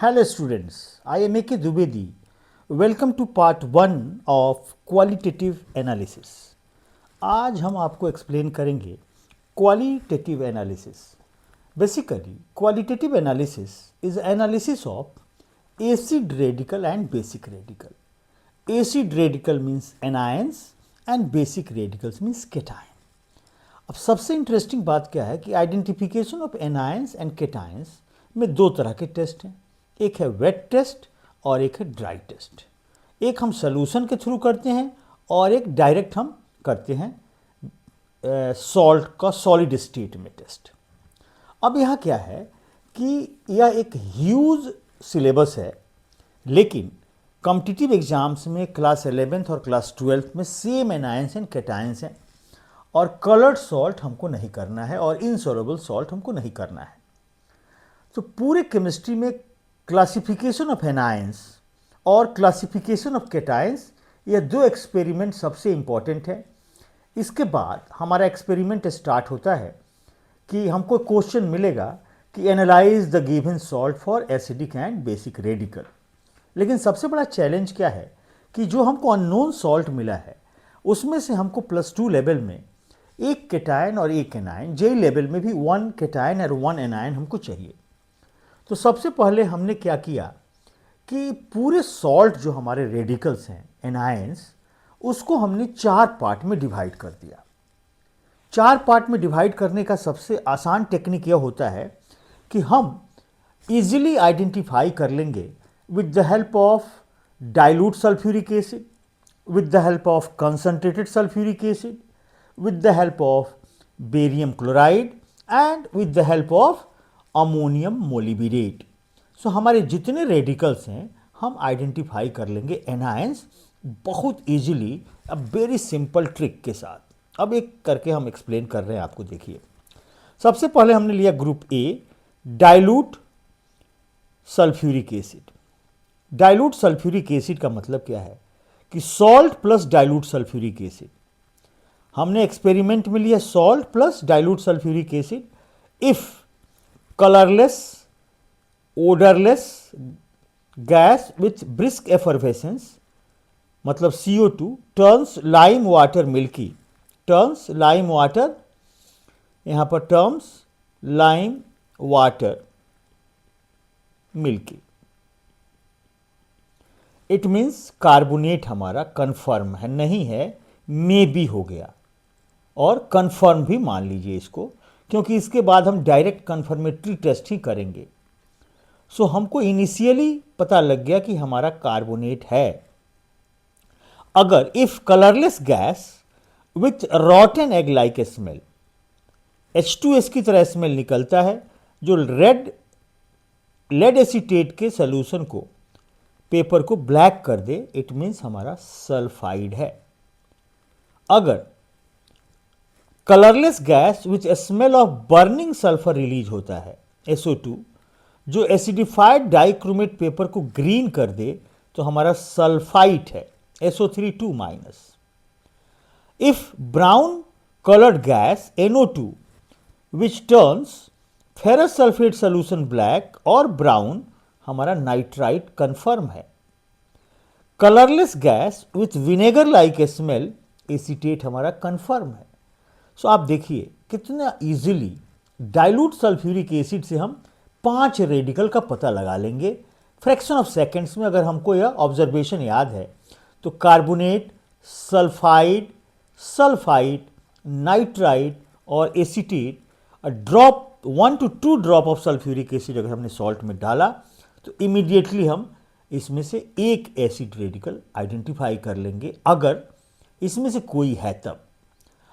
Hello students, I am A.K. Dubedi. Welcome to part 1 of qualitative analysis. आज हम आपको explain करेंगे qualitative analysis. Basically, qualitative analysis is analysis of acid radical and basic radical. Acid radical means anions and basic radicals means cation. अब सबसे interesting बात क्या है कि identification of anions and cations में दो तरह के टेस्ट हैं, एक है वेट टेस्ट और एक है ड्राई टेस्ट। एक हम सॉल्यूशन के थ्रू करते हैं और एक डायरेक्ट हम करते हैं सॉल्ट का सॉलिड स्टेट में टेस्ट। अब यहाँ क्या है कि यह एक ह्यूज सिलेबस है, लेकिन कॉम्पिटिटिव एग्जाम्स में क्लास 11th और क्लास 12th में सेम एनायंस एंड केटायंस हैं और कलर्ड सॉल्ट हमको नहीं करना है और इनसॉल्युबल सॉल्ट हमको नहीं करना है। तो पूरे केमिस्ट्री में क्लासिफिकेशन ऑफ एनायंस और क्लासिफिकेशन ऑफ केटायंस, ये दो एक्सपेरिमेंट सबसे इंपॉर्टेंट है। इसके बाद हमारा एक्सपेरिमेंट स्टार्ट होता है कि हमको क्वेश्चन मिलेगा कि analyse the given salt for acidic and basic radical. लेकिन सबसे बड़ा चैलेंज क्या है कि जो हमको अननोन सॉल्ट मिला है उसमें से हमको +2 लेवल में एक केटायन और एक एनायन, जेई लेवल में भी 1 केटायन और 1 एनायन हमको चाहिए। तो सबसे पहले हमने क्या किया कि पूरे सॉल्ट जो हमारे रेडिकल्स हैं एनायंस, उसको हमने 4 पार्ट में डिवाइड कर दिया। 4 पार्ट में डिवाइड करने का सबसे आसान टेक्निक यह होता है कि हम इजीली आइडेंटिफाई कर लेंगे with the help of dilute sulphuric acid, with the help of concentrated sulfuric acid, with the help of barium chloride and with the help of ammonium molybdenate. So हमारे जितने radicals हैं हम identify कर लेंगे anions बहुत easily, a very simple trick के साथ। अब एक करके हम एक्सप्लेन कर रहे हैं आपको। देखिए, सबसे पहले हमने लिया group A, dilute sulphuric acid. Dilute sulphuric acid का मतलब क्या है कि salt plus dilute sulphuric acid. हमने एक्सपेरिमेंट में लिया salt plus dilute sulphuric acid if colourless odourless gas with brisk effervescence, मतलब CO2 turns lime water milky, turns lime water, यहाँ पर terms lime water milky. It means carbonate हमारा confirm है, नहीं है मे बी हो गया, और कन्फर्म भी मान लीजिए इसको, क्योंकि इसके बाद हम डायरेक्ट कन्फर्मेटरी टेस्ट ही करेंगे। सो हमको इनिशियली पता लग गया कि हमारा कार्बोनेट है। अगर if colourless gas with रॉटन egg like smell, H2S की तरह स्मेल निकलता है जो लेड एसीटेट के सोल्यूशन को, पेपर को ब्लैक कर दे, इट मीन्स हमारा सल्फाइड है। अगर colourless gas which smell of burning sulphur release होता है SO2, जो एसिडिफाइड डाइक्रोमेट पेपर को ग्रीन कर दे, तो हमारा सल्फाइट है SO3 -। If brown coloured gas NO2 which turns ferrous sulphate solution black और ब्राउन, हमारा नाइट्राइट कन्फर्म है। Colourless gas with vinegar like smell acetate हमारा कन्फर्म है। सो आप देखिए कितना इजीली डाइल्यूट सल्फ्यूरिक एसिड से हम 5 रेडिकल का पता लगा लेंगे फ्रैक्शन ऑफ सेकेंड्स में। अगर हमको यह ऑब्जर्वेशन याद है तो कार्बोनेट, सल्फाइड, सल्फाइड, नाइट्राइट और acetate, drop 1 to 2 drop of sulphuric acid अगर हमने सॉल्ट में डाला तो इमीडिएटली हम इसमें से एक एसिड रेडिकल आइडेंटिफाई कर लेंगे, अगर इसमें से कोई है तब।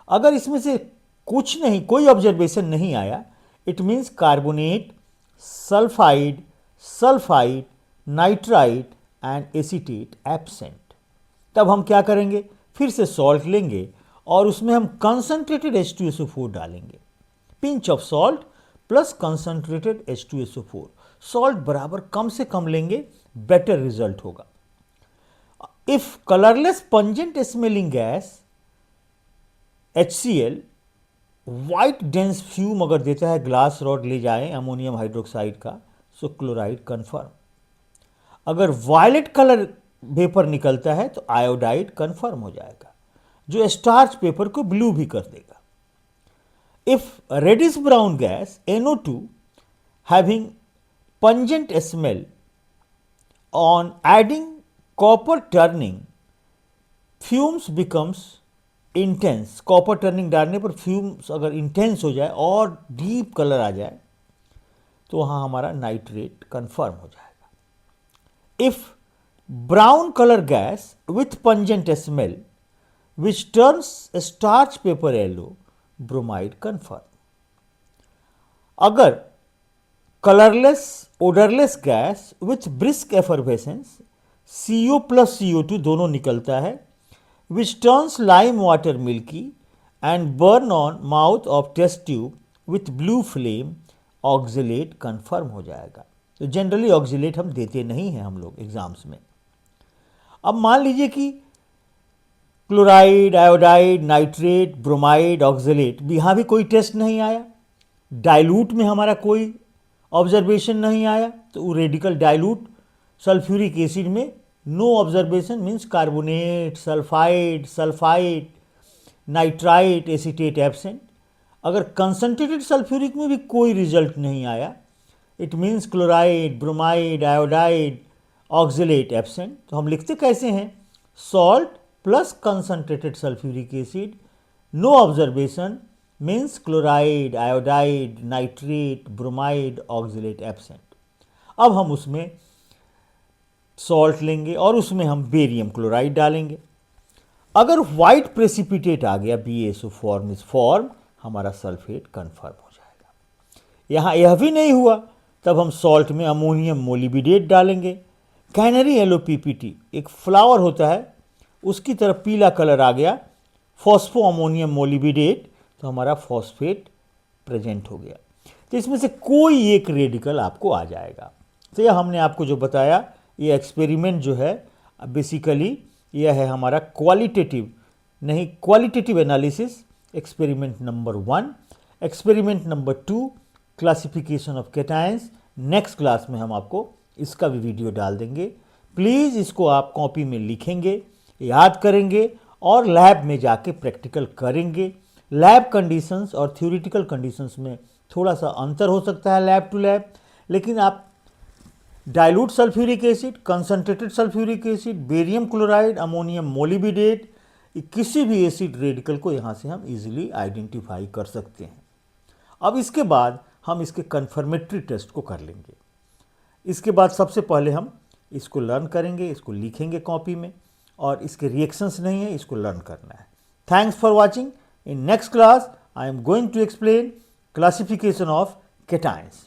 अगर इसमें से कुछ नहीं, कोई ऑब्जर्वेशन नहीं आया, it means carbonate, sulphide, sulphide, nitrite and acetate absent. तब हम क्या करेंगे, फिर से सॉल्ट लेंगे और उसमें हम कंसंट्रेटेड H2SO4 डालेंगे। Pinch of salt plus concentrated H2SO4, salt बराबर कम से कम लेंगे, बेटर रिजल्ट होगा। If colourless pungent smelling gas HCl white dense fume अगर देता है, ग्लास रॉड ले जाएं अमोनियम हाइड्रोक्साइड का, सो क्लोराइड कन्फर्म। अगर वायलेट कलर वेपर निकलता है तो आयोडाइड कन्फर्म हो जाएगा, जो स्टार्च पेपर को ब्लू भी कर देगा। If reddish brown gas NO2 having pungent smell on adding copper turning fumes becomes intense। Copper turning डालने पर फ्यूम्स अगर इंटेंस हो जाए और डीप कलर आ जाए तो वहाँ हमारा नाइट्रेट कन्फर्म हो जाएगा। If brown colour gas with pungent smell which turns starch paper yellow, bromide confirm. अगर colourless odourless gas with brisk effervescence CO plus CO2 दोनों निकलता है, which turns lime water milky and burn on mouth of test tube with blue flame, oxalate confirm हो जाएगा। तो generally oxalate हम देते नहीं हैं हम लोग एग्जाम्स में। अब मान लीजिए कि chloride, iodide, nitrate, bromide, oxalate, यहाँ भी कोई टेस्ट नहीं आया, डाइल्यूट में हमारा कोई ऑब्जर्वेशन नहीं आया, तो वो रेडिकल डाइल्यूट सल्फ्यूरिक एसिड में no observation means carbonate, sulphide, nitrite, acetate absent. अगर कंसंट्रेटेड सल्फ्यूरिक में भी कोई रिजल्ट नहीं आया, it means chloride, bromide, iodide, oxalate absent. तो हम लिखते कैसे हैं? Salt plus concentrated sulphuric acid, no observation means chloride, iodide, nitrate, bromide, oxalate absent. अब हम उसमें सॉल्ट लेंगे और उसमें हम बेरियम क्लोराइड डालेंगे। अगर व्हाइट प्रेसिपिटेट आ गया, BaSO फॉर्म इज फॉर्म, हमारा सल्फेट कन्फर्म हो जाएगा। यहाँ यह भी नहीं हुआ, तब हम सॉल्ट में अमोनियम मोलिबिडेट डालेंगे। कैनरी LOPPT एक फ्लावर होता है, उसकी तरफ पीला कलर आ गया, फॉस्फो अमोनियम मोलिबिडेट, तो हमारा फॉस्फेट प्रेजेंट हो गया। तो इसमें से कोई एक रेडिकल आपको आ जाएगा। तो यह हमने आपको जो बताया, ये एक्सपेरिमेंट जो है बेसिकली यह है हमारा qualitative analysis, experiment number 1। Experiment number 2 classification of cations. Next class में हम आपको इसका भी वीडियो डाल देंगे। प्लीज़ इसको आप कॉपी में लिखेंगे, याद करेंगे और लैब में जाके प्रैक्टिकल करेंगे। लैब कंडीशंस और थ्योरेटिकल कंडीशंस में थोड़ा सा अंतर हो सकता है लैब टू लैब, लेकिन आप dilute sulphuric acid, concentrated sulphuric acid, barium chloride, ammonium मोलिबिडेट, किसी भी एसिड रेडिकल को यहाँ से हम इजीली आइडेंटिफाई कर सकते हैं। अब इसके बाद हम इसके कन्फर्मेटरी टेस्ट को कर लेंगे। इसके बाद सबसे पहले हम इसको लर्न करेंगे, इसको लिखेंगे कॉपी में, और इसके रिएक्शंस नहीं है, इसको लर्न करना है। Thanks for watching. In next class I am going to explain classification of cations.